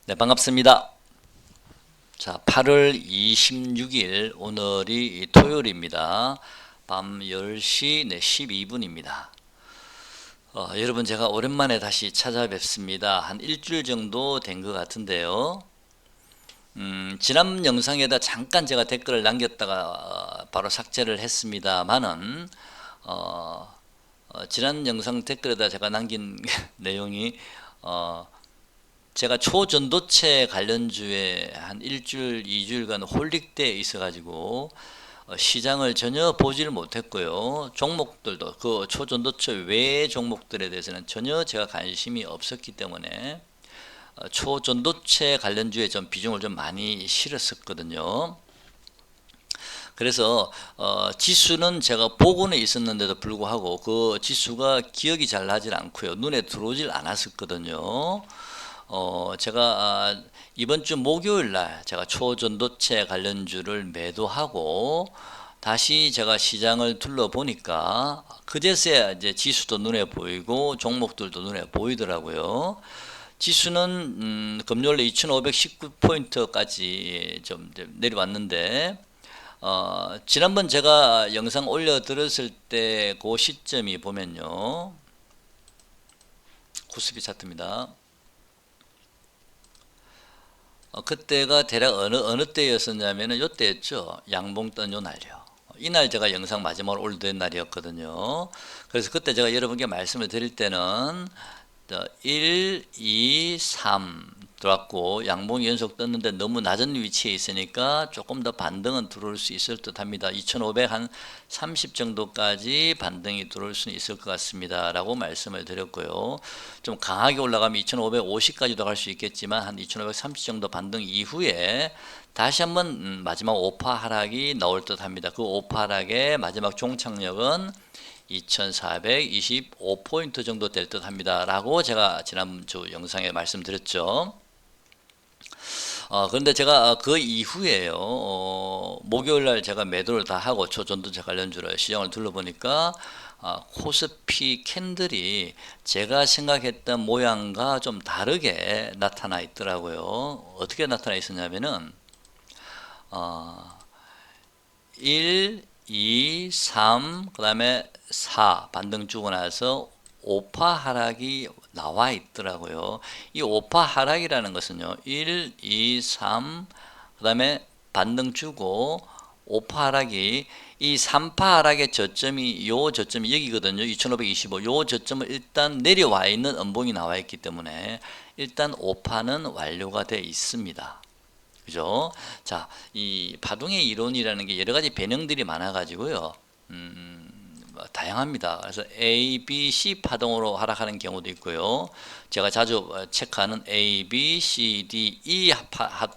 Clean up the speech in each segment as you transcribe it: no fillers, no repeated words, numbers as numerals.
네, 반갑습니다. 자, 8월 26일 오늘이 토요일입니다. 밤 10시 12분입니다. 여러분 제가 오랜만에 다시 찾아뵙습니다. 한 일주일 정도 된 것 같은데요. 지난 영상에다 잠깐 제가 댓글을 남겼다가 바로 삭제를 했습니다만은 지난 영상 댓글에다 제가 남긴 내용이 제가 초전도체 관련주에 한 일주일, 2주일간 홀릭돼 있어가지고 시장을 전혀 보지를 못했고요. 종목들도 그 초전도체 외 종목들에 대해서는 전혀 제가 관심이 없었기 때문에 초전도체 관련주에 좀 비중을 좀 많이 실었었거든요. 그래서 지수는 제가 보고는 있었는데도 불구하고 그 지수가 기억이 잘 나질 않고요. 눈에 들어오질 않았었거든요. 제가 이번 주 목요일 날 제가 초전도체 관련주를 매도하고 다시 제가 시장을 둘러보니까 그제서야 이제 지수도 눈에 보이고 종목들도 눈에 보이더라고요. 지수는 금요일에 2519포인트까지 좀 내려왔는데 지난번 제가 영상 올려드렸을 때 그 시점이 보면요, 코스피 차트입니다. 그때가 대략 어느 때였었냐면은 요때였죠. 양봉 뜬 요 날이요. 이날 제가 영상 마지막으로 올린 날이었거든요. 그래서 그때 제가 여러분께 말씀을 드릴 때는 1, 2, 3 들어왔고 양봉이 연속 떴는데 너무 낮은 위치에 있으니까 조금 더 반등은 들어올 수 있을 듯 합니다. 2500 한 30 정도까지 반등이 들어올 수는 있을 것 같습니다 라고 말씀을 드렸고요. 좀 강하게 올라가면 2550까지도 갈 수 있겠지만 한 2530 정도 반등 이후에 다시 한번 마지막 오파 하락이 나올 듯 합니다. 그 오파 하락의 마지막 종착역은 2425포인트 정도 될 듯 합니다 라고 제가 지난주 영상에 말씀드렸죠. 그런데 제가 그 이후에요, 목요일날 제가 매도를 다 하고 초전도체 관련주를 시장을 둘러보니까 코스피 캔들이 제가 생각했던 모양과 좀 다르게 나타나 있더라고요. 어떻게 나타나 있었냐면은 1, 2, 3, 그 다음에 4 반등 주고 나서 오파 하락이 나와 있더라고요. 이 오파 하락이라는 것은요, 1, 2, 3, 그 다음에 반등 주고 오파 하락이 이 3파 하락의 저점이 요 저점이 여기거든요. 2525. 요 저점을 일단 내려와 있는 음봉이 나와 있기 때문에 일단 오파는 완료가 되어 있습니다. 그죠? 자, 이 파동의 이론이라는 게 여러 가지 변형들이 많아 가지고요. 다양합니다. 그래서 A, B, C 파동으로 하락하는 경우도 있고요. 제가 자주 체크하는 A, B, C, D, E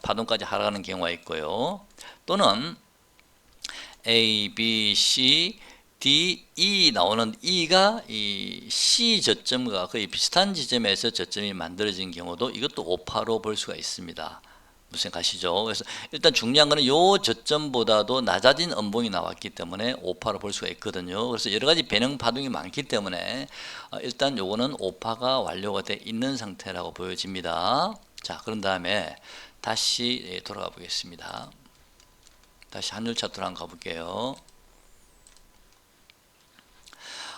파동까지 하락하는 경우가 있고요. 또는 A, B, C, D, E 나오는 E가 이 C 저점과 거의 비슷한 지점에서 저점이 만들어진 경우도 이것도 오파로 볼 수가 있습니다. 무슨 가시죠? 그래서 일단 중요한 거는 요 저점보다도 낮아진 음봉이 나왔기 때문에 오파로 볼 수가 있거든요. 그래서 여러 가지 변형 파동이 많기 때문에 일단 요거는 오파가 완료가 돼 있는 상태라고 보여집니다. 자, 그런 다음에 다시 돌아가 보겠습니다. 다시 환율 차트로 한번 가볼게요.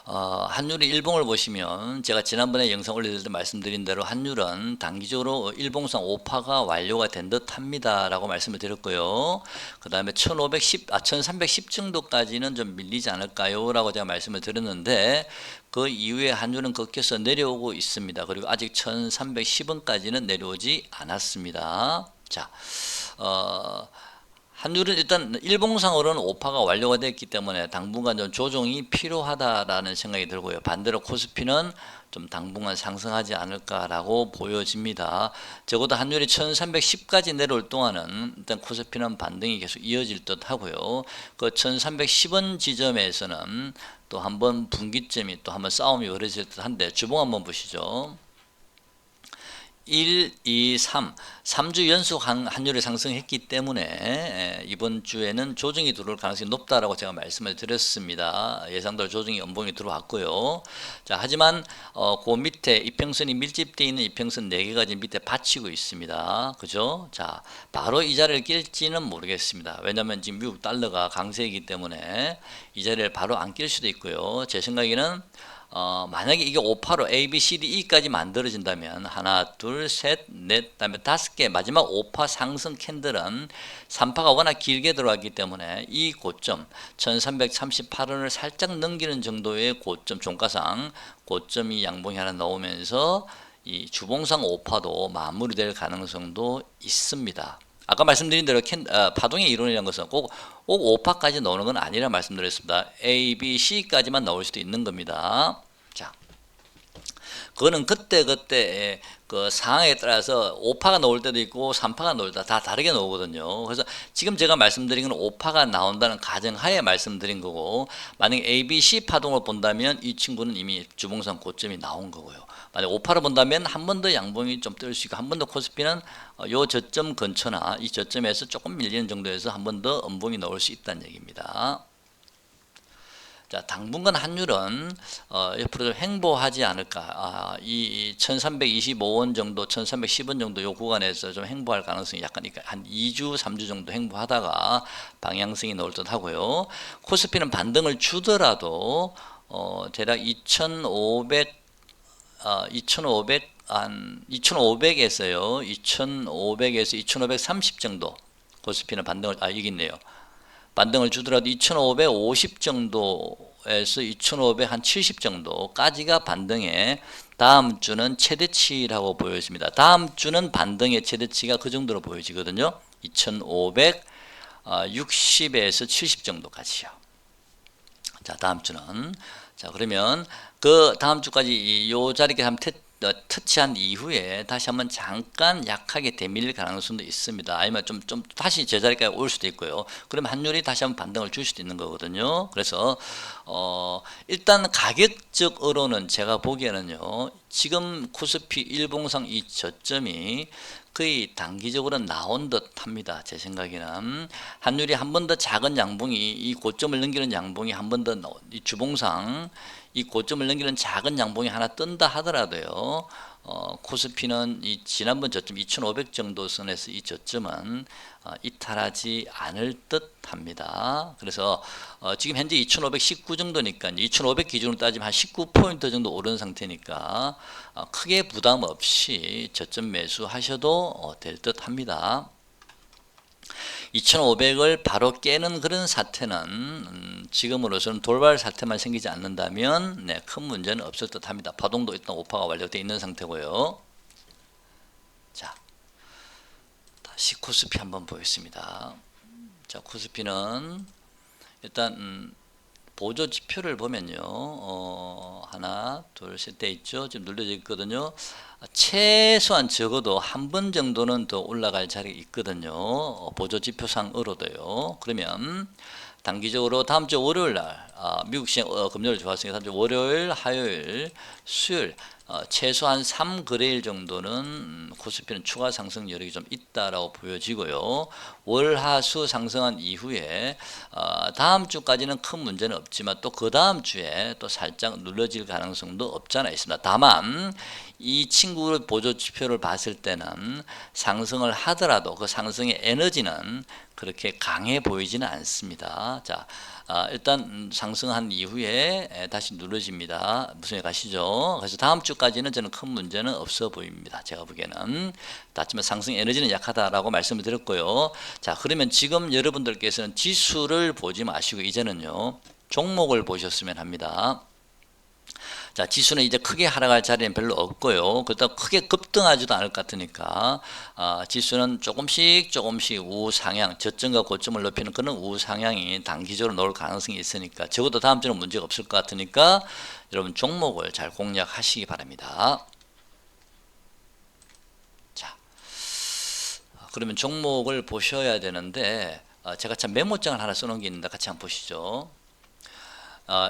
환율이 일봉을 보시면 제가 지난번에 영상 올릴 때 말씀드린 대로 환율은 단기적으로 일봉상 오파가 완료가 된 듯 합니다 라고 말씀을 드렸고요. 그 다음에 1310 정도까지는 좀 밀리지 않을까요 라고 제가 말씀을 드렸는데 그 이후에 환율은 꺾여서 내려오고 있습니다. 그리고 아직 1310원까지는 내려오지 않았습니다. 자, 환율은 일단 일봉상으로는 오파가 완료가 됐기 때문에 당분간 좀 조정이 필요하다라는 생각이 들고요. 반대로 코스피는 좀 당분간 상승하지 않을까라고 보여집니다. 적어도 환율이 1310까지 내려올 동안은 일단 코스피는 반등이 계속 이어질 듯 하고요. 그 1310원 지점에서는 또 한번 분기점이 또 한번 싸움이 벌어질 듯 한데 주봉 한번 보시죠. 1, 2, 3, 3주 연속 환율이 상승했기 때문에 이번 주에는 조정이 들어올 가능성이 높다라고 제가 말씀을 드렸습니다. 예상대로 조정이 연봉이 들어왔고요. 자, 하지만 그 밑에 이평선이 밀집되어 있는 이평선 4개가 지금 밑에 받치고 있습니다. 그죠? 자, 바로 이 자리를 낄지는 모르겠습니다. 왜냐하면 지금 미국 달러가 강세이기 때문에 이 자리를 바로 안 낄 수도 있고요. 제 생각에는 만약에 이게 5파로 A, B, C, D, E까지 만들어진다면 하나, 둘, 셋, 넷, 다음에 5개 마지막 5파 상승 캔들은 3파가 워낙 길게 들어왔기 때문에 이 고점 1338원을 살짝 넘기는 정도의 고점 종가상 고점이 양봉이 하나 나오면서 이 주봉상 5파도 마무리될 가능성도 있습니다. 아까 말씀드린 대로 파동의 이론이라는 것은 꼭 5파까지 나오는 건 아니라 말씀드렸습니다. A, B, C까지만 나올 수도 있는 겁니다. 자, 그거는 그때 그 상황에 따라서 5파가 나올 때도 있고 3파가 나올 때 다 다르게 나오거든요. 그래서 지금 제가 말씀드린 건 5파가 나온다는 가정하에 말씀드린 거고, 만약에 A, B, C 파동을 본다면 이 친구는 이미 주봉상 고점이 나온 거고요. 만약 5파를 본다면 한 번 더 양봉이 좀 뜰 수 있고, 한 번 더 코스피는 요 저점 근처나 이 저점에서 조금 밀리는 정도에서 한 번 더 음봉이 나올 수 있다는 얘기입니다. 자, 당분간 환율은 옆으로 좀 횡보하지 않을까. 이 1325원 정도, 1310원 정도 요 구간에서 좀 횡보할 가능성이 약간 한 2주, 3주 정도 횡보하다가 방향성이 나올 듯 하고요. 코스피는 반등을 주더라도 대략 2500 한 2500에서요. 2500에서 2530 정도 코스피는 반등을 여기 있네요. 반등을 주더라도 2550 정도에서 2570 정도까지가 반등의 다음 주는 최대치라고 보여집니다. 다음 주는 반등의 최대치가 그 정도로 보여지거든요. 2560에서 70 정도까지요. 자, 다음 주는 자, 그러면 그 다음 주까지 요 자리에 한번 터치한 이후에 다시 한번 잠깐 약하게 되밀릴 가능성도 있습니다. 아니면 좀 다시 제자리까지 올 수도 있고요. 그러면 환율이 다시 한번 반등을 줄 수도 있는 거거든요. 그래서 일단 가격적으로는 제가 보기에는요, 지금 코스피 일봉상 이 저점이 거의 단기적으로 나온 듯 합니다. 제 생각에는 환율이 한 번 더 작은 양봉이 이 고점을 넘기는 양봉이 한 번 더 이 주봉상 이 고점을 넘기는 작은 양봉이 하나 뜬다 하더라도요, 코스피는 이 지난번 저점 2500 정도 선에서 이 저점은 이탈하지 않을 듯 합니다. 그래서 지금 현재 2519 정도니까 2500 기준으로 따지면 한 19포인트 정도 오른 상태니까 크게 부담 없이 저점 매수하셔도 될 듯 합니다. 2500을 바로 깨는 그런 사태는 지금으로서는 돌발 사태만 생기지 않는다면 큰 문제는 없을 듯 합니다. 파동도 일단 5파가 완료되어 있는 상태고요. 자, 다시 코스피 한번 보겠습니다. 자, 코스피는 일단 보조 지표를 보면요, 하나, 둘, 셋 돼 있죠. 지금 눌려져 있거든요. 최소한 적어도 한 번 정도는 더 올라갈 자리가 있거든요. 보조 지표상으로도요. 그러면 단기적으로 다음 주 월요일 날 미국 시장 금요일 좋았으니까 다음 주 월요일, 화요일, 수요일 최소한 3거래일 정도는 코스피는 추가 상승 여력이 좀 있다라고 보여지고요. 월, 화, 수 상승한 이후에 다음 주까지는 큰 문제는 없지만 또 그 다음 주에 또 살짝 눌러질 가능성도 없잖아 있습니다. 다만 이 친구를 보조 지표를 봤을 때는 상승을 하더라도 그 상승의 에너지는 그렇게 강해 보이지는 않습니다. 자, 일단 상승한 이후에 다시 누러집니다. 무슨 일 가시죠? 그래서 다음 주까지는 저는 큰 문제는 없어 보입니다. 제가 보기에는. 하지만 상승 에너지는 약하다라고 말씀을 드렸고요. 자, 그러면 지금 여러분들께서는 지수를 보지 마시고 이제는요, 종목을 보셨으면 합니다. 자, 지수는 이제 크게 하락할 자리는 별로 없고요. 그렇다고 크게 급등하지도 않을 것 같으니까 지수는 조금씩 우상향, 저점과 고점을 높이는 그런 우상향이 단기적으로 나올 가능성이 있으니까 적어도 다음 주는 문제가 없을 것 같으니까 여러분 종목을 잘 공략하시기 바랍니다. 자, 그러면 종목을 보셔야 되는데 제가 참 메모장을 하나 써놓은 게 있는데 같이 한번 보시죠.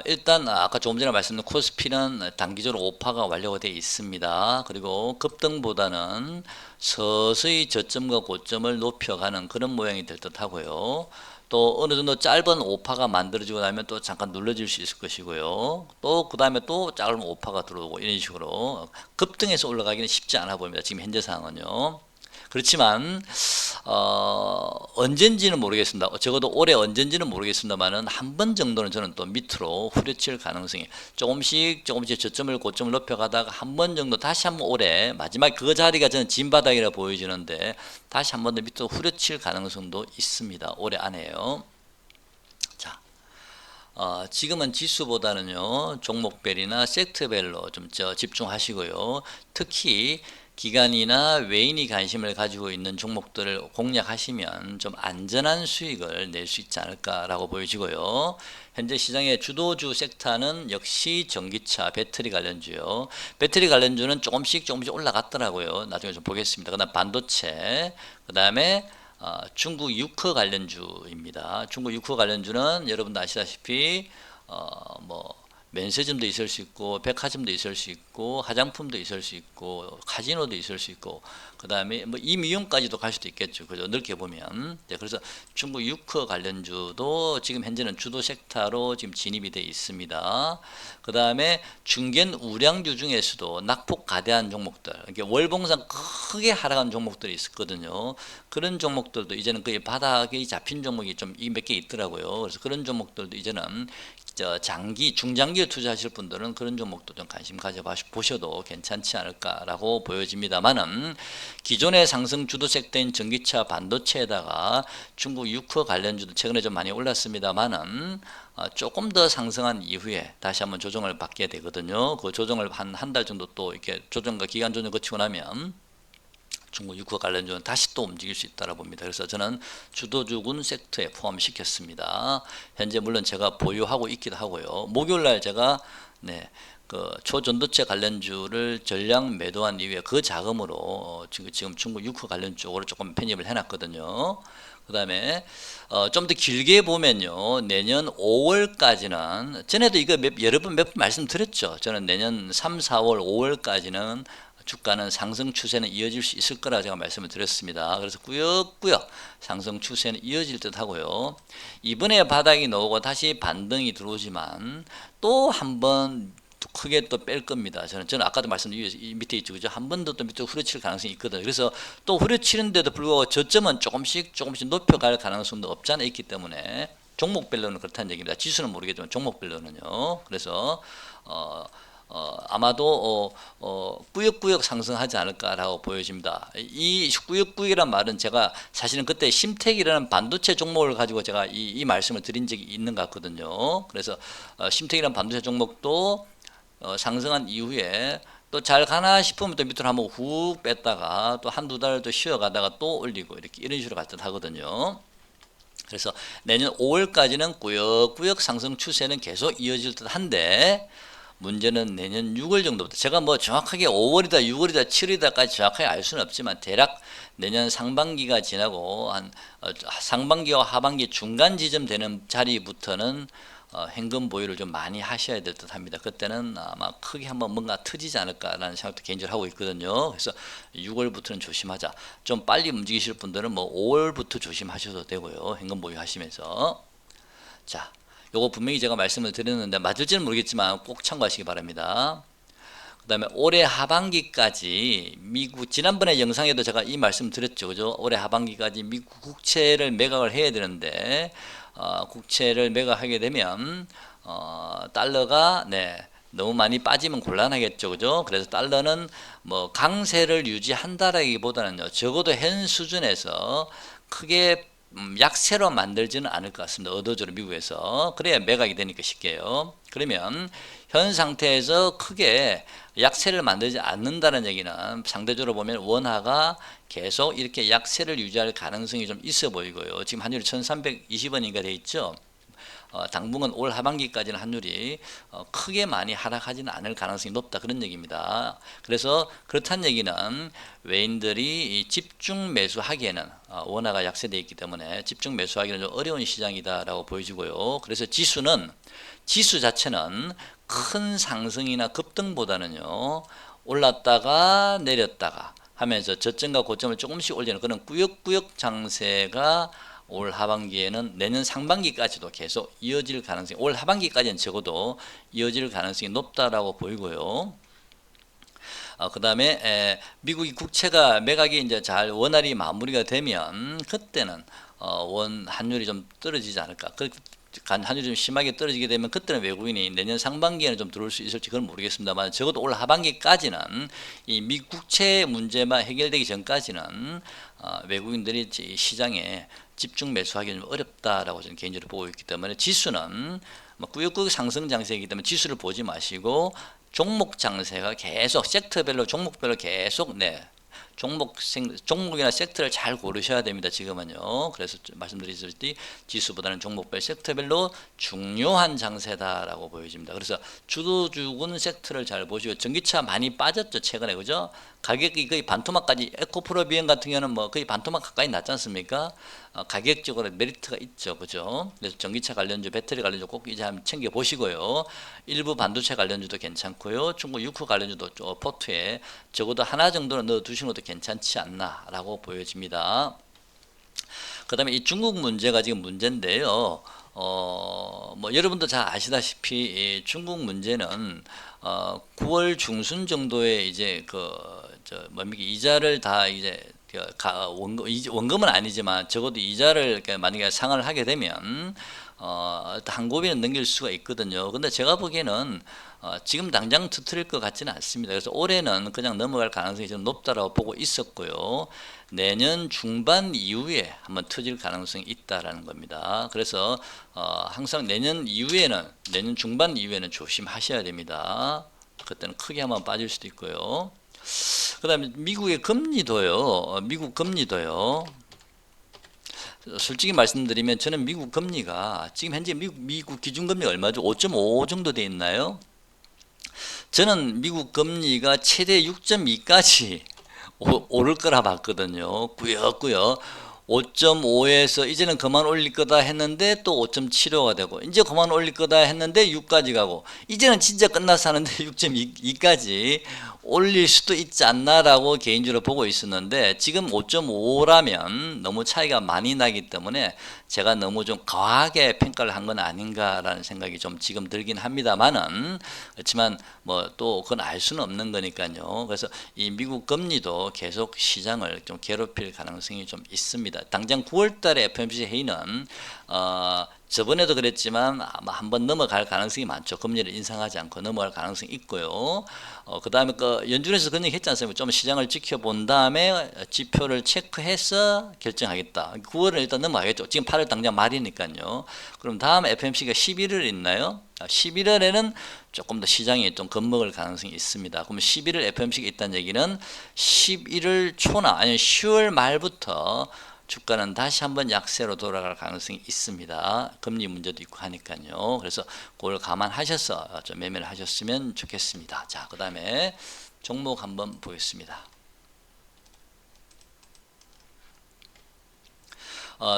일단 아까 조금 전에 말씀드린 코스피는 단기적으로 오파가 완료가 되어 있습니다. 그리고 급등보다는 서서히 저점과 고점을 높여가는 그런 모양이 될 듯 하고요. 또 어느 정도 짧은 오파가 만들어지고 나면 또 잠깐 눌러질 수 있을 것이고요. 또 그 다음에 또 짧은 오파가 들어오고 이런 식으로 급등해서 올라가기는 쉽지 않아 보입니다. 지금 현재 상황은요. 그렇지만 언젠지는 모르겠습니다. 적어도 올해 언젠지는 모르겠습니다만은 한 번 정도는 저는 또 밑으로 후려칠 가능성이 조금씩 저점을 고점을 높여가다가 한 번 정도 다시 한번 올해 마지막 그 자리가 저는 진바닥이라 보여지는데 다시 한 번 더 밑으로 후려칠 가능성도 있습니다. 올해 안에요. 자, 지금은 지수보다는요 종목별이나 섹터별로 좀 집중하시고요. 특히 기관이나 외인이 관심을 가지고 있는 종목들을 공략하시면 좀 안전한 수익을 낼 수 있지 않을까라고 보여지고요. 현재 시장의 주도주 섹터는 역시 전기차, 배터리 관련주요. 배터리 관련주는 조금씩 올라갔더라고요. 나중에 좀 보겠습니다. 그다음 반도체, 그다음에 중국 유커 관련주입니다. 중국 유커 관련주는 여러분도 아시다시피 뭐 면세점도 있을 수 있고 백화점도 있을 수 있고 화장품도 있을 수 있고 카지노도 있을 수 있고 그 다음에 뭐 임의용까지도 갈 수도 있겠죠. 그죠? 넓게 보면. 네, 그래서 중국 유커 관련주도 지금 현재는 주도 섹터로 지금 진입이 되어 있습니다. 그 다음에 중견 우량주 중에서도 낙폭 가대한 종목들, 이렇게 월봉상 크게 하락한 종목들이 있었거든요. 그런 종목들도 이제는 거의 바닥에 잡힌 종목이 좀 몇 개 있더라고요. 그래서 그런 종목들도 이제는 중장기에 투자하실 분들은 그런 종목도 좀 관심 가져보셔도 괜찮지 않을까라고 보여집니다만은 기존의 상승 주도 섹터인 전기차, 반도체에다가 중국 유커 관련주도 최근에 좀 많이 올랐습니다만은 조금 더 상승한 이후에 다시 한번 조정을 받게 되거든요. 그 조정을 한 달 정도 또 이렇게 조정과 기간 조정 거치고 나면 중국 유커 관련주는 다시 또 움직일 수 있다고 봅니다. 그래서 저는 주도주군 섹터에 포함시켰습니다. 현재 물론 제가 보유하고 있기도 하고요. 목요일날 제가 그 초전도체 관련주를 전량 매도한 이후에 그 자금으로 지금 중국 유커 관련 쪽으로 조금 편입을 해놨거든요. 그 다음에 좀 더 길게 보면요, 내년 5월까지는 전에도 이거 여러 번 몇 번 말씀드렸죠. 저는 내년 3, 4월, 5월까지는 주가는 상승 추세는 이어질 수 있을 거라 제가 말씀을 드렸습니다. 그래서 꾸역꾸역 상승 추세는 이어질 듯 하고요. 이번에 바닥이 나오고 다시 반등이 들어오지만 또 한 번 크게 또 뺄 겁니다. 저는 아까도 말씀드린 밑에 있죠, 그죠? 한 번 더 또 밑으로 후려칠 가능성이 있거든요. 그래서 또 후려치는데도 불구하고 저점은 조금씩 높여갈 가능성도 없지 않아 있기 때문에 종목별로는 그렇다는 얘기입니다. 지수는 모르겠지만 종목별로는요. 그래서 아마도 꾸역꾸역 상승하지 않을까라고 보여집니다. 이 꾸역꾸역이란 말은 제가 사실은 그때 심택이라는 반도체 종목을 가지고 제가 이 말씀을 드린 적이 있는 것 같거든요. 그래서 심택이라는 반도체 종목도 상승한 이후에 또 잘 가나 싶으면 또 밑으로 한번 훅 뺐다가 또 한두 달 더 쉬어가다가 또 올리고 이렇게 이런 식으로 갈 듯 하거든요. 그래서 내년 5월까지는 꾸역꾸역 상승 추세는 계속 이어질 듯 한데 문제는 내년 6월 정도부터, 제가 뭐 정확하게 5월이다 6월이다 7월이다까지 정확하게 알 수는 없지만 대략 내년 상반기가 지나고 한 상반기와 하반기 중간 지점 되는 자리부터는 현금 보유를 좀 많이 하셔야 될 듯 합니다. 그때는 아마 크게 한번 뭔가 터지지 않을까라는 생각도 개인적으로 하고 있거든요. 그래서 6월부터는 조심하자. 좀 빨리 움직이실 분들은 뭐 5월부터 조심하셔도 되고요. 현금 보유하시면서. 자, 요거 분명히 제가 말씀을 드렸는데 맞을지는 모르겠지만 꼭 참고하시기 바랍니다. 그 다음에 올해 하반기까지 미국, 지난번에 영상에도 제가 이 말씀 드렸죠, 그죠? 올해 하반기까지 미국 국채를 매각을 해야 되는데 국채를 매각하게 되면 달러가 너무 많이 빠지면 곤란하겠죠, 그죠? 그래서 달러는 뭐 강세를 유지한다라기보다는요, 적어도 현 수준에서 크게 약세로 만들지는 않을 것 같습니다. 의도적으로 미국에서. 그래야 매각이 되니까 쉽게요. 그러면 현 상태에서 크게 약세를 만들지 않는다는 얘기는 상대적으로 보면 원화가 계속 이렇게 약세를 유지할 가능성이 좀 있어 보이고요. 지금 환율이 1320원인가 돼 있죠. 당분간 올 하반기까지는 환율이 크게 많이 하락하지는 않을 가능성이 높다, 그런 얘기입니다. 그래서 그렇다는 얘기는 외인들이 이 집중 매수하기에는 원화가 약세되어 있기 때문에 집중 매수하기는 좀 어려운 시장이다라고 보여지고요. 그래서 지수 자체는 큰 상승이나 급등보다는요, 올랐다가 내렸다가 하면서 저점과 고점을 조금씩 올리는 그런 꾸역꾸역 장세가 올 하반기에는 내년 상반기까지도 계속 이어질 가능성이, 올 하반기까지는 적어도 이어질 가능성이 높다라고 보이고요. 그 다음에 미국이 국채가 매각이 이제 잘 원활히 마무리가 되면 그때는 원 환율이 좀 떨어지지 않을까. 환율이 좀 심하게 떨어지게 되면 그때는 외국인이 내년 상반기에는 좀 들어올 수 있을지 그건 모르겠습니다만, 적어도 올 하반기까지는 이 미국 국채 문제만 해결되기 전까지는 외국인들이 시장에 집중 매수하기는 좀 어렵다라고 저는 개인적으로 보고 있기 때문에, 지수는 꾸역꾸역 상승 장세이기 때문에 지수를 보지 마시고 종목 장세가 계속 섹터별로 종목별로 계속 종목이나 섹터를 잘 고르셔야 됩니다. 지금은요. 그래서 말씀드렸듯이 지수보다는 종목별 섹터별로 중요한 장세다라고 보여집니다. 그래서 주도주군 섹터를 잘 보시고, 전기차 많이 빠졌죠, 최근에. 그죠? 가격이 거의 반토막까지, 에코프로 비행 같은 경우는 뭐 거의 반토막 가까이 났지 않습니까? 가격적으로 메리트가 있죠. 그죠? 그래서 전기차 관련주, 배터리 관련주 꼭 이제 한번 챙겨 보시고요. 일부 반도체 관련주도 괜찮고요. 중국 유크 관련주도 포트에 적어도 하나 정도는 넣어 두시는 것도 괜찮지 않나라고 보여집니다. 그 다음에 이 중국 문제가 지금 문제인데요. 뭐 여러분도 잘 아시다시피 이 중국 문제는 9월 중순 정도에 이제 뭡니까, 이자를 다 이제 원금은 아니지만 적어도 이자를 만약에 상환을 하게 되면 한 고비는 넘길 수가 있거든요. 근데 제가 보기에는 지금 당장 터뜨릴 것 같지는 않습니다. 그래서 올해는 그냥 넘어갈 가능성이 좀 높다라고 보고 있었고요. 내년 중반 이후에 한번 터질 가능성이 있다라는 겁니다. 그래서 항상 내년 중반 이후에는 조심하셔야 됩니다. 그때는 크게 한번 빠질 수도 있고요. 그 다음에 미국의 금리도요. 솔직히 말씀드리면 저는 미국 금리가 지금 현재 미국 기준금리가 얼마죠? 5.5 정도 돼 있나요? 저는 미국 금리가 최대 6.2까지 오를 거라 봤거든요. 꾸역꾸역 5.5에서 이제는 그만 올릴 거다 했는데 또 5.75가 되고, 이제 그만 올릴 거다 했는데 6까지 가고, 이제는 진짜 끝나서 하는데 6.2까지 올릴 수도 있지 않나라고 개인적으로 보고 있었는데, 지금 5.5라면 너무 차이가 많이 나기 때문에 제가 너무 좀 과하게 평가를 한 건 아닌가라는 생각이 좀 지금 들긴 합니다만은, 그렇지만 뭐 또 그건 알 수는 없는 거니까요. 그래서 이 미국 금리도 계속 시장을 좀 괴롭힐 가능성이 좀 있습니다. 당장 9월 달에 FOMC 회의는 저번에도 그랬지만 아마 한번 넘어갈 가능성이 많죠. 금리를 인상하지 않고 넘어갈 가능성이 있고요. 그 다음에 연준에서 그런 얘기 했지 않습니까? 좀 시장을 지켜본 다음에 지표를 체크해서 결정하겠다. 9월은 일단 넘어가겠죠. 지금 8월 당장 말이니까요. 그럼 다음 FOMC가 11월 있나요? 11월에는 조금 더 시장이 좀 겁먹을 가능성이 있습니다. 그럼 11월 FOMC가 있다는 얘기는 11월 초나 아니면 10월 말부터 주가는 다시 한번 약세로 돌아갈 가능성이 있습니다. 금리 문제도 있고 하니까요. 그래서 그걸 감안하셔서 좀 매매를 하셨으면 좋겠습니다. 자, 그 다음에 종목 한번 보겠습니다.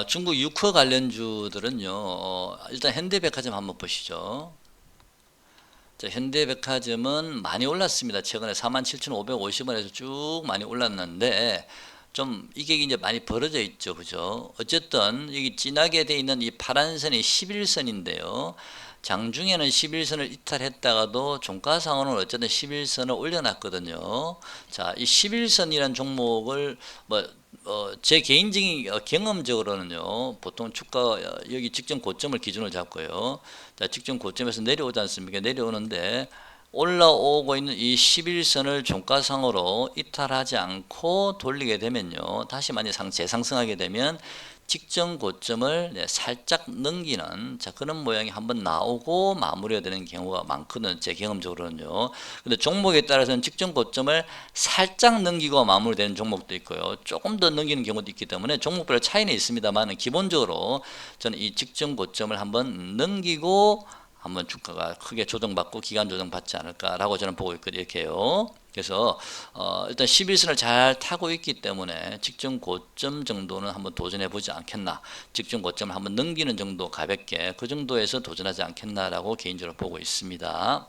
중국 유커 관련주들은요, 일단 현대백화점 한번 보시죠. 자, 현대백화점은 많이 올랐습니다. 최근에 47,550원에서 쭉 많이 올랐는데, 좀 이게 이제 많이 벌어져 있죠. 그죠? 어쨌든 여기 진하게 돼 있는 이 파란 선이 11선인데요. 장중에는 11선을 이탈했다가도 종가상으로는 어쨌든 11선을 올려놨거든요. 자, 이 11선이라는 종목을 제 개인적인 경험적으로는요, 보통 주가 여기 직전 고점을 기준으로 잡고요. 자, 직전 고점에서 내려오지 않습니까? 내려오는데 올라오고 있는 이 11선을 종가상으로 이탈하지 않고 돌리게 되면요. 다시 만약 재상승하게 되면 직전 고점을 살짝 넘기는 그런 모양이 한번 나오고 마무리가 되는 경우가 많거든요. 제 경험적으로는요. 근데 종목에 따라서는 직전 고점을 살짝 넘기고 마무리되는 종목도 있고요. 조금 더 넘기는 경우도 있기 때문에 종목별 차이는 있습니다만 기본적으로 저는 이 직전 고점을 한번 넘기고 한번 주가가 크게 조정받고 기간 조정받지 않을까라고 저는 보고 있거든요. 이렇게요. 그래서 일단 11선을 잘 타고 있기 때문에 직전 고점 정도는 한번 도전해 보지 않겠나, 직전 고점을 한번 넘기는 정도 가볍게 그 정도에서 도전하지 않겠나라고 개인적으로 보고 있습니다.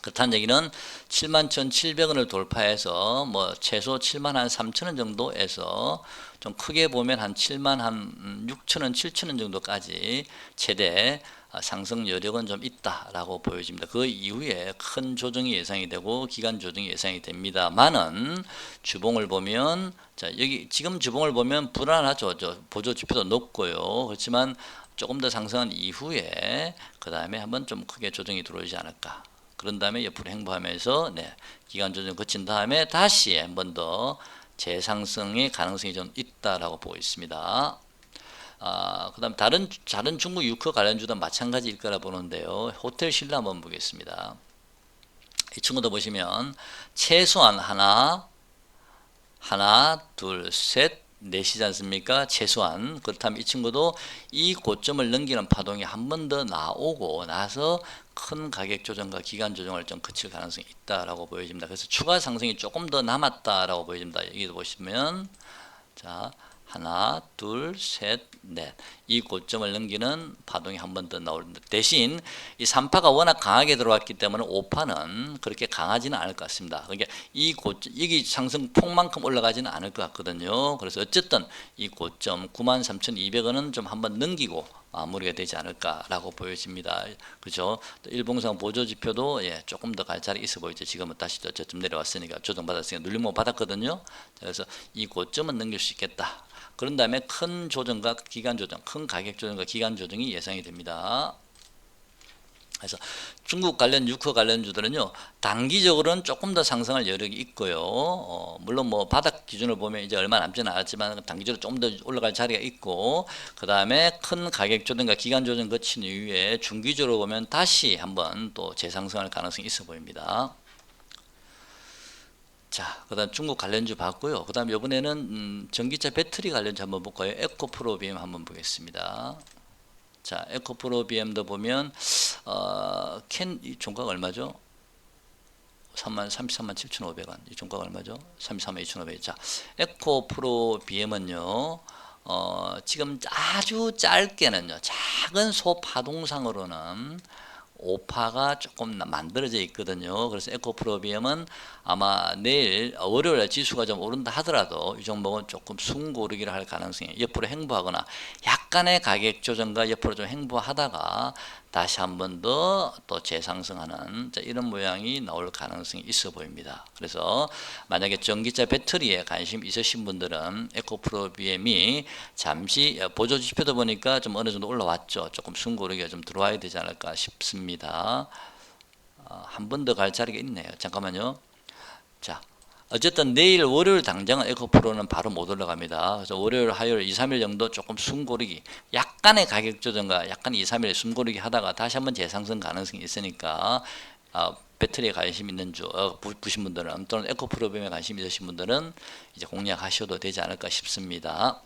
그렇다는 얘기는 71,700원을 돌파해서 뭐 최소 73,000원 정도에서 좀 크게 보면 한 76,000원, 7,000원 정도까지 최대 상승 여력은 좀 있다라고 보여집니다. 그 이후에 큰 조정이 예상이 되고 기간 조정이 예상이 됩니다만은 주봉을 보면 여기 지금 주봉을 보면 불안하죠. 보조 지표도 높고요. 그렇지만 조금 더 상승한 이후에 그 다음에 한번 좀 크게 조정이 들어오지 않을까. 그런 다음에 옆으로 행보하면서 기간 조정 거친 다음에 다시 한 번 더 재상승의 가능성이 좀 있다라고 보고 있습니다. 그다음 다른 중국 유커 관련주도 마찬가지일 거라 보는데요. 호텔 신라 한번 보겠습니다. 이 친구도 보시면 최소한 하나, 둘, 셋, 넷이지 않습니까? 최소한. 그렇다면 이 친구도 이 고점을 넘기는 파동이 한 번 더 나오고 나서 큰 가격 조정과 기간 조정을 좀 거칠 가능성이 있다라고 보여집니다. 그래서 추가 상승이 조금 더 남았다라고 보여집니다. 여기도 보시면 자, 하나, 둘, 셋, 넷. 이 고점을 넘기는 파동이 한 번 더 나오는데 대신 이 3파가 워낙 강하게 들어왔기 때문에 5파는 그렇게 강하지는 않을 것 같습니다. 그러니까 이 고점, 여기 상승폭만큼 올라가지는 않을 것 같거든요. 그래서 어쨌든 이 고점 93,200원은 좀 한번 넘기고 마무리가 되지 않을까라고 보여집니다. 그죠? 일봉상 보조지표도 조금 더 갈 자리 있어 보이죠. 지금은 다시 저쯤 내려왔으니까 조정받았으니까 눌림목 받았거든요. 그래서 이 고점은 넘길 수 있겠다. 그런 다음에 큰 조정과 기간 조정, 큰 가격 조정과 기간 조정이 예상이 됩니다. 그래서 중국 관련 유커 관련주들은요 단기적으로는 조금 더 상승할 여력이 있고요. 물론 뭐 바닥 기준을 보면 이제 얼마 남지는 않았지만 단기적으로 좀 더 올라갈 자리가 있고 그 다음에 큰 가격 조정과 기간 조정 거친 이후에 중기적으로 보면 다시 한번 또 재상승할 가능성이 있어 보입니다. 자, 그 다음 중국 관련주 봤고요. 그 다음 이번에는 전기차 배터리 관련주 한번 볼까요? 에코프로 BM 한번 보겠습니다. 자, 에코프로 BM도 보면 이 종가가 얼마죠? 33,7,500원. 이 종가가 얼마죠? 33,2,500원. 자, 에코프로 BM은요. 지금 아주 짧게는요. 작은 소파동상으로는 5파가 조금 만들어져 있거든요. 그래서 에코프로비엠은 아마 내일 월요일에 지수가 좀 오른다 하더라도 이 종목은 조금 숨고르기를 할 가능성이 옆으로 행보하거나 약간의 가격 조정과 옆으로 좀 행보하다가 다시 한 번 더 또 재상승하는 이런 모양이 나올 가능성이 있어 보입니다. 그래서 만약에 전기차 배터리에 관심 있으신 분들은 에코프로비엠이 잠시 보조 지표도 보니까 좀 어느 정도 올라왔죠. 조금 숨고르기가 좀 들어와야 되지 않을까 싶습니다. 한 번 더 갈 자리가 있네요. 잠깐만요. 자, 어쨌든 내일 월요일 당장은 에코프로는 바로 못 올라갑니다. 그래서 월요일, 화요일 2, 3일 정도 조금 숨고르기, 약간의 가격 조정과 약간 2, 3일 숨고르기 하다가 다시 한번 재상승 가능성이 있으니까 배터리에 관심 있는 보신 분들은 또는 에코프로비엠에 관심 있으신 분들은 이제 공략하셔도 되지 않을까 싶습니다.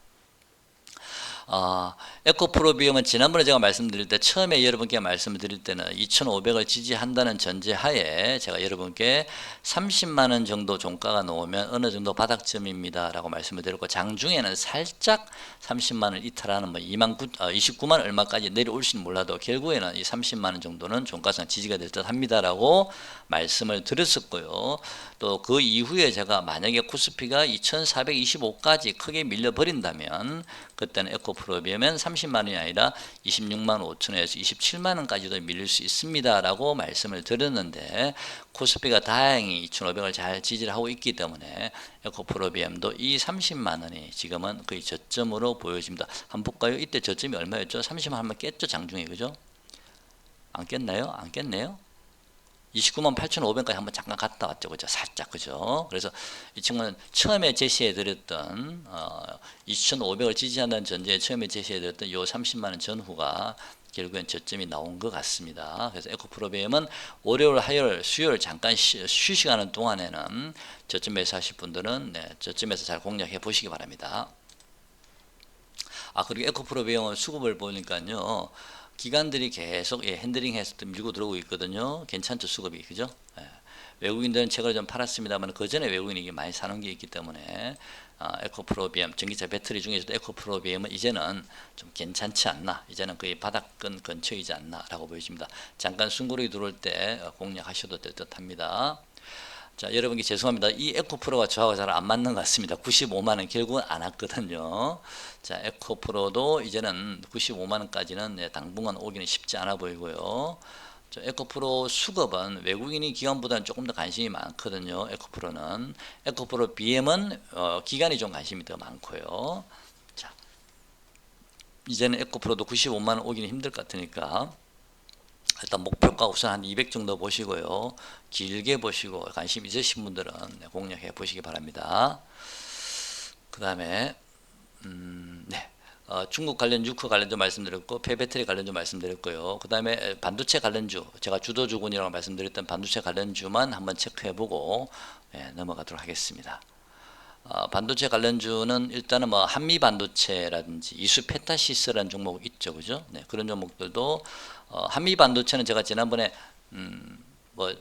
에코프로비움은 지난번에 제가 말씀드릴 때 처음에 여러분께 말씀을 드릴 때는 2,500을 지지한다는 전제하에 제가 여러분께 30만원 정도 종가가 나오면 어느 정도 바닥점입니다 라고 말씀을 드렸고 장중에는 살짝 30만원 이탈하는 뭐 29만 얼마까지 내려올지는 몰라도 결국에는 이 30만원 정도는 종가상 지지가 될 듯 합니다 라고 말씀을 드렸었고요. 또 그 이후에 제가 만약에 코스피가 2,425까지 크게 밀려버린다면 그때는 에코프로비엠은 30만원이 아니라 26만 5천원에서 27만원까지도 밀릴 수 있습니다 라고 말씀을 드렸는데 코스피가 다행히 2,500을 잘 지지를 하고 있기 때문에 에코프로비엠도 이 30만원이 지금은 거의 저점으로 보여집니다. 한번 볼까요? 이때 저점이 얼마였죠? 30만 한번 깼죠? 장중에 그죠? 안 깼나요? 안 깼네요? 29만 8,500까지 한번 잠깐 갔다 왔죠. 그죠? 살짝. 그죠? 그래서 이 친구는 처음에 제시해 드렸던 2,500을 지지한다는 전제에 처음에 제시해 드렸던 요 30만 원 전후가 결국엔 저점이 나온 것 같습니다. 그래서 에코프로비엠은 월요일, 화요일, 수요일 잠깐 휴식하는 동안에는 저점 매수하실 분들은 저점에서 잘 공략해 보시기 바랍니다. 그리고 에코프로비엠은 수급을 보니까요. 기관들이 계속 핸들링해서 밀고 들어오고 있거든요. 괜찮죠, 수급이. 그죠? 외국인들은 최근에 좀 팔았습니다만 그 전에 외국인이 많이 사는 게 있기 때문에 에코프로비엠 전기차 배터리 중에서도 에코프로비엠은 이제는 좀 괜찮지 않나, 이제는 거의 바닥근 근처이지 않나 라고 보여집니다. 잠깐 숨고르기 들어올 때 공략하셔도 될 듯 합니다. 자, 여러분께 죄송합니다. 이 에코프로가 저하고 잘 안 맞는 것 같습니다. 95만원 결국은 안 왔거든요. 자, 에코프로도 이제는 95만원까지는 당분간 오기는 쉽지 않아 보이고요. 에코프로 수급은 외국인이 기관보다는 조금 더 관심이 많거든요. 에코프로 BM은 기관이 좀 관심이 더 많고요. 자, 이제는 에코프로도 95만원 오기는 힘들 것 같으니까 일단 목표가 우선 한 200 정도 보시고요. 길게 보시고 관심 있으신 분들은 공략해 보시기 바랍니다. 그 다음에 중국 관련주, 그 관련주 말씀드렸고, 폐배터리 관련주 말씀드렸고요. 그 다음에 반도체 관련주, 제가 주도주군이라고 말씀드렸던 반도체 관련주만 한번 체크해보고 넘어가도록 하겠습니다. 반도체 관련주는 일단은 뭐 한미 반도체라든지 이수페타시스라는 종목 있죠, 그죠? 네, 그런 종목들도 한미 반도체는 제가 지난번에 뭐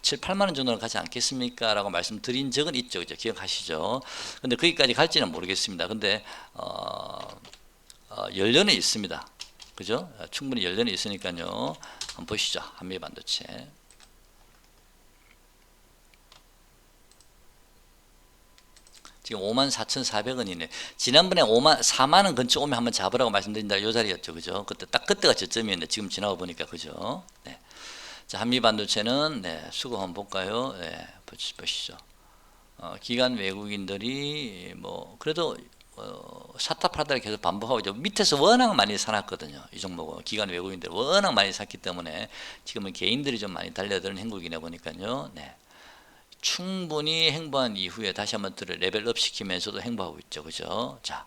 7, 8만 원 정도는 가지 않겠습니까? 라고 말씀드린 적은 있죠, 그죠? 기억하시죠? 근데 거기까지 갈지는 모르겠습니다. 근데 연련이 있습니다, 그죠? 충분히 연련이 있으니까요. 한번 보시죠, 한미 반도체. 지금 54,400원이네. 지난번에 4만원 근처 오면 한번 잡으라고 말씀드린다, 요 자리였죠, 그죠? 그때가 저점이었는데 지금 지나가 보니까, 그죠? 네. 자, 한미 반도체는 수급 한번 볼까요? 네, 보시죠. 기관 외국인들이 뭐 그래도 샷탑하다를 계속 반복하고 있죠. 밑에서 워낙 많이 사놨거든요. 이 종목은 기관 외국인들 워낙 많이 샀기 때문에 지금은 개인들이 좀 많이 달려드는 행국이다 보니까요. 네. 충분히 행보한 이후에 다시 한번 레벨업 시키면서도 행보하고 있죠, 그죠? 자,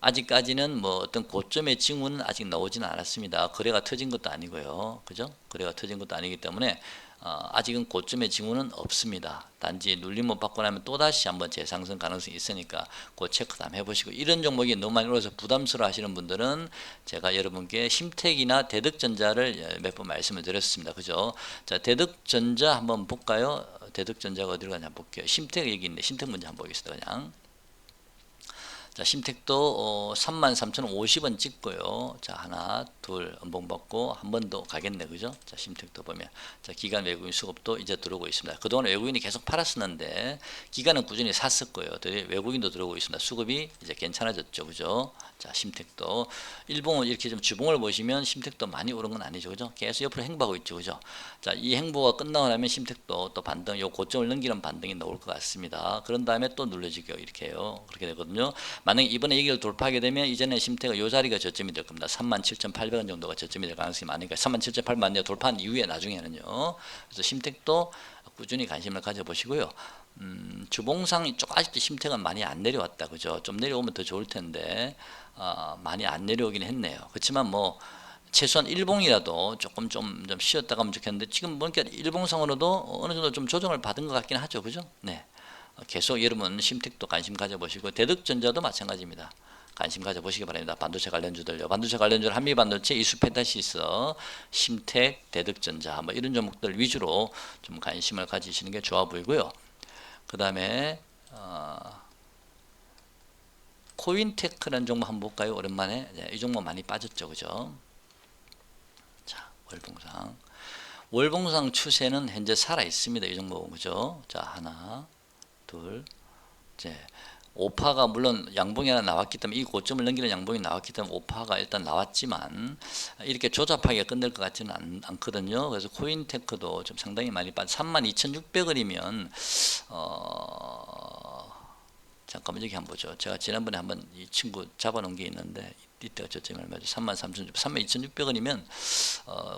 아직까지는 뭐 어떤 고점의 징후는 아직 나오지는 않았습니다. 거래가 터진 것도 아니고요, 그죠? 거래가 터진 것도 아니기 때문에 아직은 고점의 징후는 없습니다. 단지 눌림목 받고 나면 또다시 한번 재상승 가능성이 있으니까 그 체크도 한번 해보시고, 이런 종목이 너무 많이 올라서 부담스러워 하시는 분들은 제가 여러분께 심택이나 대덕전자를 몇 번 말씀을 드렸습니다, 그죠? 자, 대덕전자 한번 볼까요? 대덕전자가 어디로 가냐 볼게요. 심택 얘기 있는데 심택 먼저 한번 보겠습니다. 그냥 자, 심택도 33,050원 찍고요. 자, 하나, 둘, 연봉 받고 한 번 더 가겠네, 그죠? 자, 심택도 보면 자, 기관 외국인 수급도 이제 들어오고 있습니다. 그동안 외국인이 계속 팔았었는데 기관은 꾸준히 샀었고요. 외국인도 들어오고 있습니다. 수급이 이제 괜찮아졌죠, 그죠? 자, 심택도 일봉을 이렇게 좀 주봉을 보시면 심택도 많이 오른 건 아니죠, 그죠? 계속 옆으로 행보하고 있죠, 그죠? 자, 이 행보가 끝나고 나면 심택도 또 반등, 요 고점을 넘기는 반등이 나올 것 같습니다. 그런 다음에 또 눌러지고 이렇게 해요. 그렇게 되거든요. 만약에 이번에 여기를 돌파하게 되면 이전에 심택은 요 자리가 저점이 될 겁니다. 37,800원 정도가 저점이 될 가능성이 많으니까 37,800원 돌파한 이후에 나중에는요. 그래서 심택도 꾸준히 관심을 가져보시고요. 주봉상 아직도 심택은 많이 안 내려왔다, 그죠? 좀 내려오면 더 좋을 텐데 많이 안 내려오긴 했네요. 그렇지만 뭐 최소한 일봉이라도 조금 좀 쉬었다 가면 좋겠는데 지금 보니까 일봉상으로도 어느 정도 좀 조정을 받은 것 같긴 하죠, 그죠? 네. 계속 여러분 심택도 관심 가져보시고 대덕전자도 마찬가지입니다. 관심 가져보시기 바랍니다. 반도체 관련주들요. 반도체 관련주는 한미반도체, 이수펜타시스, 심택, 대덕전자 뭐 이런 종목들 위주로 좀 관심을 가지시는 게 좋아 보이고요. 그 다음에 코인테크라는 종목 한번 볼까요? 오랜만에. 이 종목 많이 빠졌죠, 그죠? 자, 월봉상 추세는 현재 살아 있습니다. 이 종목은, 그죠? 자, 하나, 둘, 이제 오파가 물론 양봉이 하나 나왔기 때문에 이 고점을 넘기는 양봉이 나왔기 때문에 오파가 일단 나왔지만 이렇게 조잡하게 끝낼 것 같지는 않거든요. 그래서 코인테크도 좀 상당히 많이 빠져 32,600원이면 잠깐만 여기 한번 보죠. 제가 지난번에 한번 이 친구 잡아놓은 게 있는데 이때가 저점이 얼마죠? 33,600원이면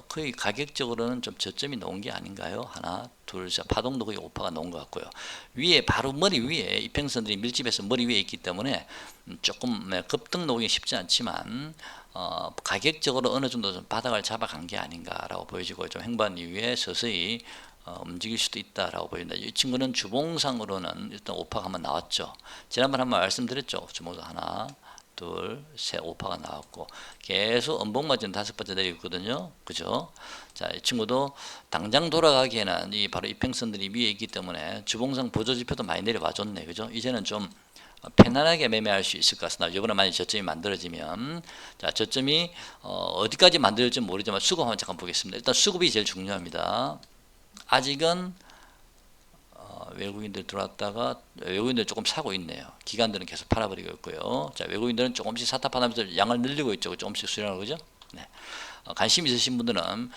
거의 가격적으로는 좀 저점이 놓은 게 아닌가요? 하나, 둘, 셋. 파동도 거의 오파가 놓은 것 같고요. 위에 바로 머리 위에 이평선들이 밀집해서 머리 위에 있기 때문에 조금 급등 놓기 쉽지 않지만 가격적으로 어느 정도 좀 바닥을 잡아간 게 아닌가라고 보여지고 좀 행보한 이후에 서서히 움직일 수도 있다라고 보인다. 이 친구는 주봉상으로는 일단 오파가 한번 나왔죠. 지난번 한번 말씀드렸죠. 주봉상 하나, 둘, 셋, 오파가 나왔고 계속 음봉맞은 5번째 내리고 있거든요. 그죠? 자, 이 친구도 당장 돌아가기에는 이 바로 이평선들이 위에 있기 때문에 주봉상 보조지표도 많이 내려와 줬네. 그죠? 이제는 좀 편안하게 매매할 수 있을 것 같습니다. 이번에 만약 저점이 만들어지면, 자, 저점이 어디까지 만들어질지 모르지만 수급 한번 잠깐 보겠습니다. 일단 수급이 제일 중요합니다. 아직은 외국인들 들어왔다가 외국인들 조금 사고 있네요. 기관들은 계속 팔아버리고 있고요. 자, 외국인들은 조금씩 사탑하면서 양을 늘리고 있죠. 조금씩 수량을, 그죠? 네. 관심 있으신 분들은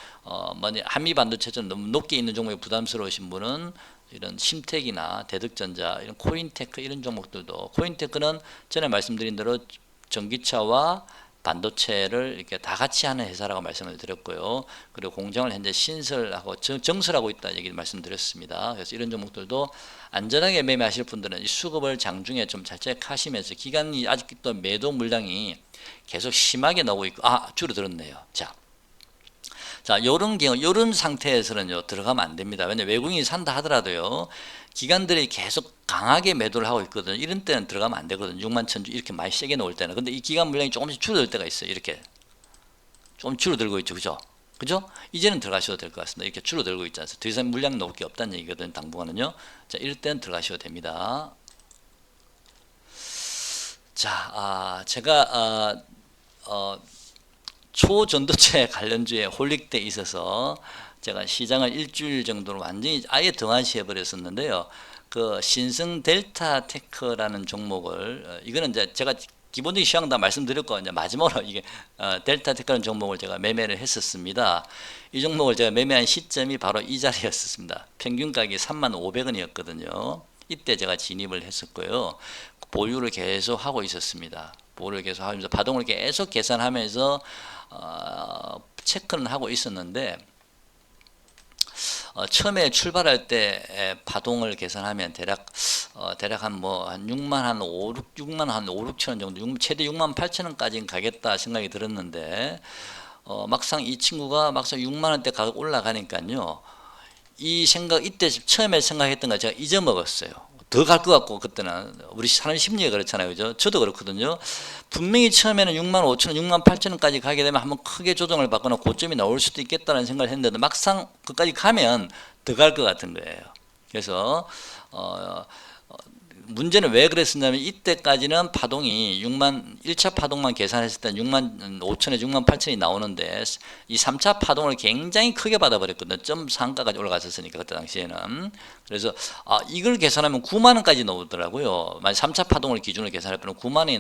만약 한미 반도체처럼 너무 높게 있는 종목이 부담스러우신 분은 이런 심텍이나 대덕전자, 이런 코인테크 이런 종목들도, 코인테크는 전에 말씀드린 대로 전기차와 반도체를 이렇게 다 같이 하는 회사라고 말씀을 드렸고요. 그리고 공장을 현재 신설하고 정설하고 있다 얘기를 말씀드렸습니다. 그래서 이런 종목들도 안전하게 매매하실 분들은 이 수급을 장중에 좀 잘 체크하시면서, 기간이 아직도 매도 물량이 계속 심하게 나오고 있고, 줄어들었네요. 자, 요런 경우, 요런 상태에서는요, 들어가면 안 됩니다. 왜냐면 외국인이 산다 하더라도요, 기관들이 계속 강하게 매도를 하고 있거든요. 이런 때는 들어가면 안 되거든요. 6만 천주 이렇게 많이 세게 놓을 때는. 근데 이 기관 물량이 조금씩 줄어들 때가 있어요. 이렇게. 좀 줄어들고 있죠. 그죠? 그죠? 이제는 들어가셔도 될 것 같습니다. 이렇게 줄어들고 있지 않습니까? 더 이상 물량 넣을 게 없다는 얘기거든요. 당분간은요. 자, 이럴 때는 들어가셔도 됩니다. 자, 제가, 초전도체 관련주에 홀릭돼 있어서 제가 시장을 일주일 정도로 완전히 아예 등한시해 버렸었는데요. 그 신성 델타 테크라는 종목을, 이거는 이제 제가 기본적인 시황 다 말씀드렸고, 이제 마지막으로 이게 델타 테크라는 종목을 제가 매매를 했었습니다. 이 종목을 제가 매매한 시점이 바로 이 자리였었습니다. 평균 가격이 35,000원이었거든요. 이때 제가 진입을 했었고요. 보유를 계속 하고 있었습니다. 보유를 계속 하면서 파동을 계속 계산하면서 체크는 하고 있었는데, 처음에 출발할 때 파동을 계산하면 대략 한 6만 한 5, 6천 원 정도, 최대 6만 8천 원까지는 가겠다 생각이 들었는데, 막상 이 친구가 막상 6만 원대 가격 올라가니까요, 이때 처음에 생각했던 거 제가 잊어먹었어요. 더 갈 것 같고, 그때는 우리 사람 심리가 그렇잖아요. 그죠? 저도 그렇거든요. 분명히 처음에는 6만 5천 원, 6만 8천 원까지 가게 되면 한번 크게 조정을 받거나 고점이 나올 수도 있겠다는 생각을 했는데, 막상 그까지 가면 더 갈 것 같은 거예요. 그래서 문제는 왜 그랬었냐면, 이때까지는 파동이 1차 파동만 계산했을 때 6만 5천에 6만 8천이 나오는데, 이 3차 파동을 굉장히 크게 받아버렸거든요. 점 상가까지 올라갔었으니까, 그때 당시에는. 그래서 이걸 계산하면 9만 원까지 나오더라고요. 만약 3차 파동을 기준으로 계산할 때는 9만 원이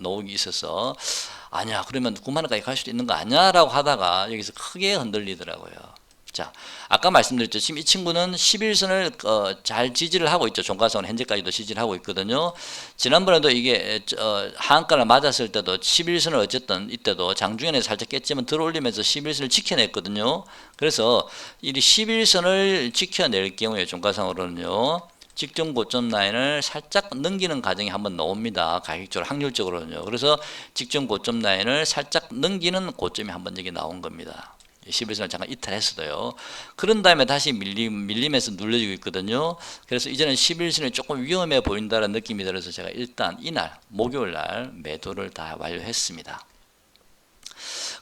나오기 있어서, 아니야, 그러면 9만 원까지 갈 수도 있는 거 아니야? 라고 하다가 여기서 크게 흔들리더라고요. 자, 아까 말씀드렸죠. 지금 이 친구는 11선을 잘 지지를 하고 있죠. 종가선은 현재까지도 지지를 하고 있거든요. 지난번에도 이게 하한가를 맞았을 때도 11선을 어쨌든 이때도 장중에는 살짝 깼지만 들어올리면서 11선을 지켜냈거든요. 그래서 이 11선을 지켜낼 경우에 종가상으로는요, 직전 고점 라인을 살짝 넘기는 과정이 한번 나옵니다. 가격적으로 확률적으로는요. 그래서 직전 고점 라인을 살짝 넘기는 고점이 한번 여기 나온 겁니다. 11선을 잠깐 이탈했어요. 그런 다음에 다시 밀리면서 눌러지고 있거든요. 그래서 이제는 11선이 조금 위험해 보인다는 느낌이 들어서 제가 일단 이날 목요일날 매도를 다 완료했습니다.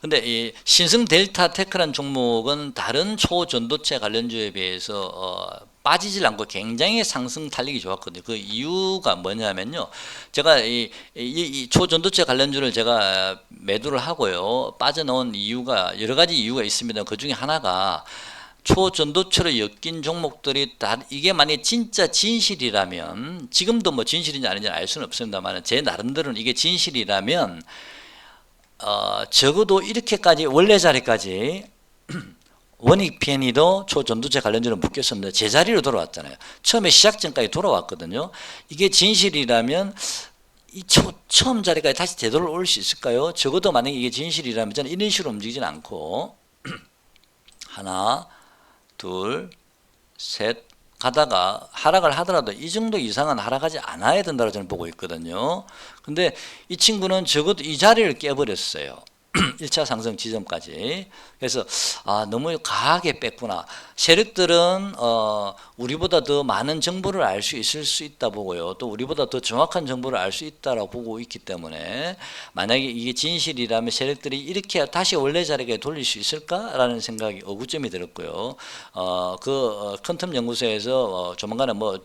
근데 이 신성 델타 테크라는 종목은 다른 초전도체 관련주에 비해서 빠지질 않고 굉장히 상승 탄력이 좋았거든요. 그 이유가 뭐냐면요, 제가 이 초전도체 관련주를 제가 매도를 하고요, 빠져나온 이유가 여러 가지 이유가 있습니다. 그 중에 하나가 초전도체로 엮인 종목들이 다, 이게 만약에 진짜 진실이라면, 지금도 뭐 진실인지 아닌지 알 수는 없습니다만, 제 나름대로는 이게 진실이라면 적어도 이렇게까지 원래 자리까지 원익 P&E도 초전도체 관련주로 묶였었는데 제자리로 돌아왔잖아요. 처음에 시작점까지 돌아왔거든요. 이게 진실이라면 이 처음 자리까지 다시 되돌아올 수 있을까요? 적어도 만약에 이게 진실이라면 저는 이런 식으로 움직이진 않고 하나, 둘, 셋 가다가 하락을 하더라도 이 정도 이상은 하락하지 않아야 된다고 저는 보고 있거든요. 근데 이 친구는 적어도 이 자리를 깨버렸어요. 1차 상승 지점까지. 그래서 너무 과하게 뺐구나. 세력들은 우리보다 더 많은 정보를 알 수 있을 수 있다 보고요. 또 우리보다 더 정확한 정보를 알 수 있다라고 보고 있기 때문에 만약에 이게 진실이라면 세력들이 이렇게 다시 원래 자리에 돌릴 수 있을까라는 생각이 의구점이 들었고요. 퀀텀 연구소에서 조만간에 뭐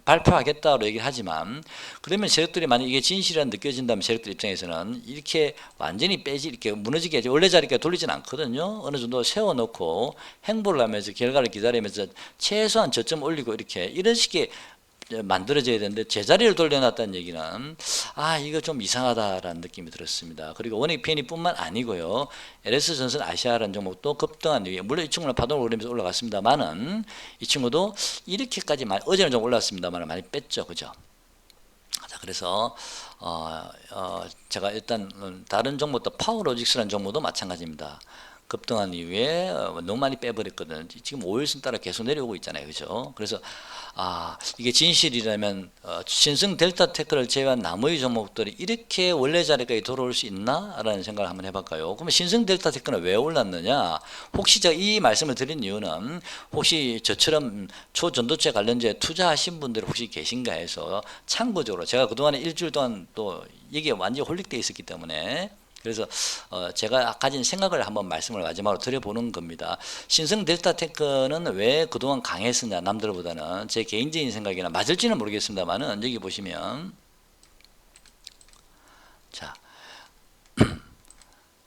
발표하겠다고 얘기를 하지만 그러면 세력들이 만약 이게 진실이라 느껴진다면 세력들 입장에서는 이렇게 완전히 빼지 이렇게 무너지게 원래 자리에 돌리진 않거든요. 어느 정도 세워놓고 행보를 하면서 결과를 기다리면서 최소한 저점 올리고 이렇게 이런 식의 만들어져야 되는데 제자리를 돌려놨다는 얘기는 이거 좀 이상하다라는 느낌이 들었습니다. 그리고 원익 P&E 뿐만 아니고요. LS전선 아시아라는 종목도 급등한 이후에 물론 이 친구는 파동을 오르면서 올라갔습니다만은 이 친구도 이렇게까지 어제는 좀 올랐습니다만 많이 뺐죠. 그죠? 자, 그래서 제가 일단 다른 종목도 파워로직스라는 종목도 마찬가지입니다. 급등한 이후에 너무 많이 빼버렸거든요. 지금 5일선 따라 계속 내려오고 있잖아요. 그죠? 그래서 이게 진실이라면 신성 델타테크를 제외한 나머지 종목들이 이렇게 원래 자리까지 돌아올 수 있나? 라는 생각을 한번 해볼까요? 그러면 신성 델타테크는 왜 올랐느냐? 혹시 제가 이 말씀을 드린 이유는 혹시 저처럼 초전도체 관련주에 투자하신 분들이 혹시 계신가 해서 참고적으로 제가 그동안에 일주일 동안 또 이게 완전히 홀릭되어 있었기 때문에 그래서 제가 가진 생각을 한번 말씀을 마지막으로 드려보는 겁니다. 신성 델타테크는 왜 그동안 강했느냐 남들보다는 제 개인적인 생각이나 맞을지는 모르겠습니다만은 여기 보시면 자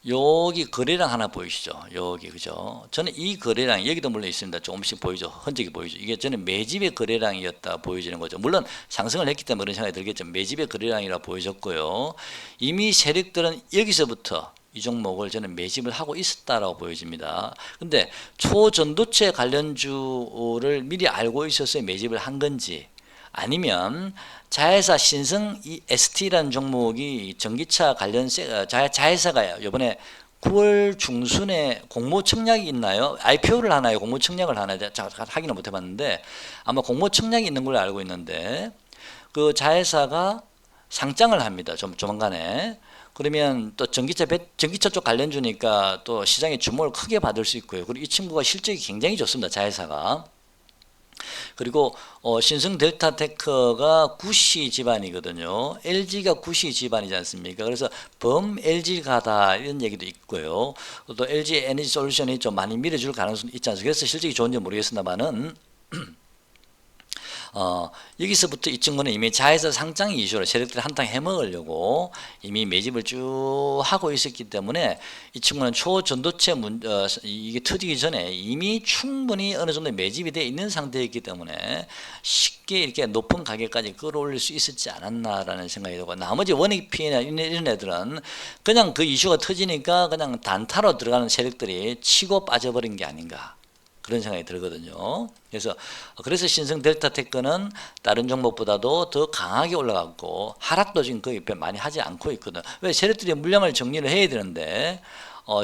여기 거래량 하나 보이시죠? 여기 그죠? 저는 이 거래량 여기도 물론 있습니다. 조금씩 보이죠? 흔적이 보이죠? 이게 저는 매집의 거래량이었다 보여지는 거죠. 물론 상승을 했기 때문에 그런 생각이 들겠죠. 매집의 거래량이라 보여졌고요. 이미 세력들은 여기서부터 이 종목을 저는 매집을 하고 있었다라고 보여집니다. 근데 초전도체 관련주를 미리 알고 있어서 매집을 한 건지 아니면 자회사 신성 ST라는 종목이 전기차 관련 자회사가 이번에 9월 중순에 공모 청약이 있나요? IPO를 하나요? 공모 청약을 하나요? 제가 확인을 못 해봤는데 아마 공모 청약이 있는 걸로 알고 있는데 그 자회사가 상장을 합니다. 조만간에. 그러면 또 전기차 쪽 관련주니까 또 시장의 주목을 크게 받을 수 있고요. 그리고 이 친구가 실적이 굉장히 좋습니다. 자회사가. 그리고 신성 델타테크가 구시 집안이거든요. LG가 구시 집안이지 않습니까? 그래서 범 LG가다 이런 얘기도 있고요. 또 LG 에너지 솔루션이 좀 많이 밀어줄 가능성이 있지 않습니까? 그래서 실적이 좋은지 모르겠습니다만은 여기서부터 이 친구는 이미 자회사 상장 이슈로 세력들이 한탕 해먹으려고 이미 매집을 쭉 하고 있었기 때문에 이 친구는 초전도체 이게 터지기 전에 이미 충분히 어느 정도 매집이 되어 있는 상태였기 때문에 쉽게 이렇게 높은 가격까지 끌어올릴 수 있었지 않았나라는 생각이 들고 나머지 원익 P나 이런 애들은 그냥 그 이슈가 터지니까 그냥 단타로 들어가는 세력들이 치고 빠져버린 게 아닌가. 그런 생각이 들거든요. 그래서 신성 델타테크는 다른 종목보다도 더 강하게 올라갔고 하락도 지금 거의 많이 하지 않고 있거든. 왜 세력들이 물량을 정리를 해야 되는데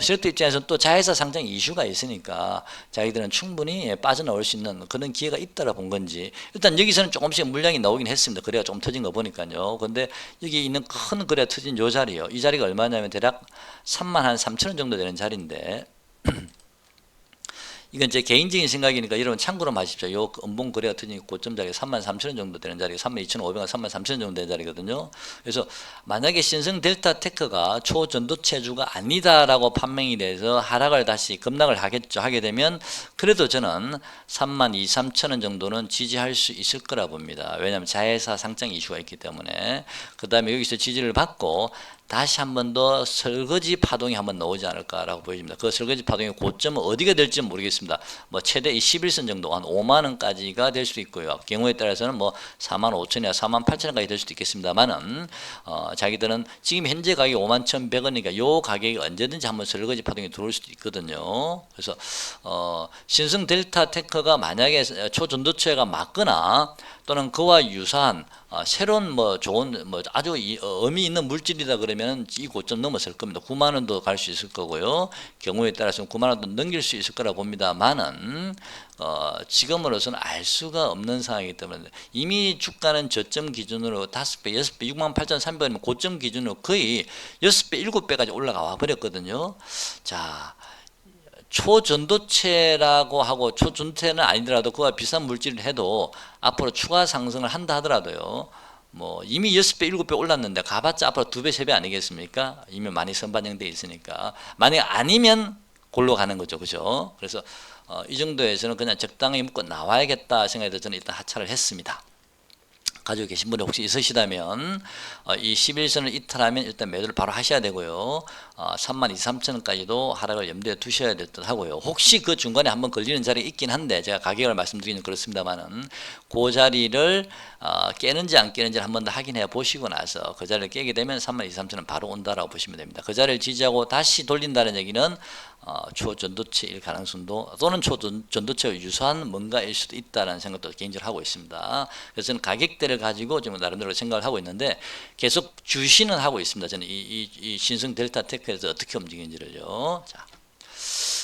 세력들 입장에서는 또 자회사 상장 이슈가 있으니까 자기들은 충분히 빠져나올 수 있는 그런 기회가 있다라 본 건지 일단 여기서는 조금씩 물량이 나오긴 했습니다. 거래가 좀 터진 거 보니까요. 근데 여기 있는 큰 거래가 터진 요 자리요. 이 자리가 얼마냐면 대략 33,000원 정도 되는 자리인데 이건 제 개인적인 생각이니까 여러분 참고로 마십시오. 요 음봉 거래 같은 고점 자리가 33,000원 정도 되는 자리가 32,500원, 33,000원 정도 되는 자리거든요. 그래서 만약에 신성 델타테크가 초전도체주가 아니다라고 판명이 돼서 하락을 다시 급락을 하게 되면 그래도 저는 32,000원 정도는 지지할 수 있을 거라 봅니다. 왜냐하면 자회사 상장 이슈가 있기 때문에 그 다음에 여기서 지지를 받고 다시 한 번 더 설거지 파동이 한번 나오지 않을까라고 보여집니다. 그 설거지 파동의 고점은 어디가 될지 모르겠습니다. 뭐 최대 21선 정도 한 5만 원까지가 될 수도 있고요. 경우에 따라서는 뭐 4만 5천이나 4만 8천 원까지 될 수도 있겠습니다만은 자기들은 지금 현재 가격이 5만 1,100원이니까 요 가격이 언제든지 한번 설거지 파동이 들어올 수도 있거든요. 그래서 신성 델타 테크가 만약에 초전도체가 맞거나 또는 그와 유사한 새로운 뭐 좋은 뭐 아주 의미 있는 물질이다 그러면 이 고점 넘어설 겁니다. 9만 원도 갈 수 있을 거고요. 경우에 따라서는 9만 원도 넘길 수 있을 거라 봅니다만은 지금으로서는 알 수가 없는 상황이기 때문에 이미 주가는 저점 기준으로 5배, 6배, 68,300원이면 고점 기준으로 거의 6배, 7배까지 올라가 와 버렸거든요. 자, 초전도체라고 하고 초전도체는 아니더라도 그와 비슷한 물질을 해도 앞으로 추가 상승을 한다 하더라도요. 뭐 이미 6배, 7배 올랐는데 가봤자 앞으로 2배, 3배 아니겠습니까? 이미 많이 선반영돼 있으니까. 만약 아니면 골로 가는 거죠. 그죠? 그래서 이 정도에서는 그냥 적당히 묶고 나와야겠다 생각해서 저는 일단 하차를 했습니다. 가지고 계신 분이 혹시 있으시다면 이 11선을 이탈하면 일단 매도를 바로 하셔야 되고요. 32,300원까지도 하락을 염두에 두셔야 될 듯 하고요. 혹시 그 중간에 한번 걸리는 자리가 있긴 한데 제가 가격을 말씀드리는 그렇습니다만은 그 자리를 깨는지 안 깨는지를 한번 더 확인해 보시고 나서 그 자리를 깨게 되면 32,300원 바로 온다라고 보시면 됩니다. 그 자리를 지지하고 다시 돌린다는 얘기는 초전도체일 가능성도 또는 초전도체와 유사한 뭔가일 수도 있다는 생각도 개인적으로 하고 있습니다. 그래서 저는 가격대를 가지고 지금 나름대로 생각을 하고 있는데 계속 주시는 하고 있습니다. 저는 이 신성 델타 테크에서 어떻게 움직이는지를요. 자,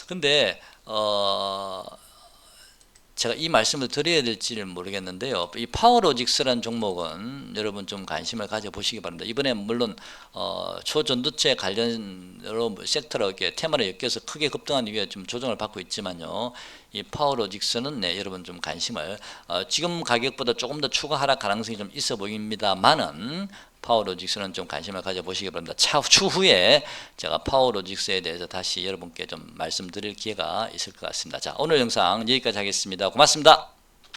근데 제가 이 말씀을 드려야 될지를 모르겠는데요. 이 파워로직스라는 종목은 여러분 좀 관심을 가져보시기 바랍니다. 이번에 물론 초전도체 관련으로 섹터로 이렇게 테마를 엮여서 크게 급등한 이후에 좀 조정을 받고 있지만요. 이 파워로직스는 네, 여러분 좀 관심을 지금 가격보다 조금 더 추가 하락 가능성이 좀 있어 보입니다만은 파워로직스는 좀 관심을 가져보시기 바랍니다. 추후에 제가 파워로직스에 대해서 다시 여러분께 좀 말씀드릴 기회가 있을 것 같습니다. 자, 오늘 영상 여기까지 하겠습니다. 고맙습니다.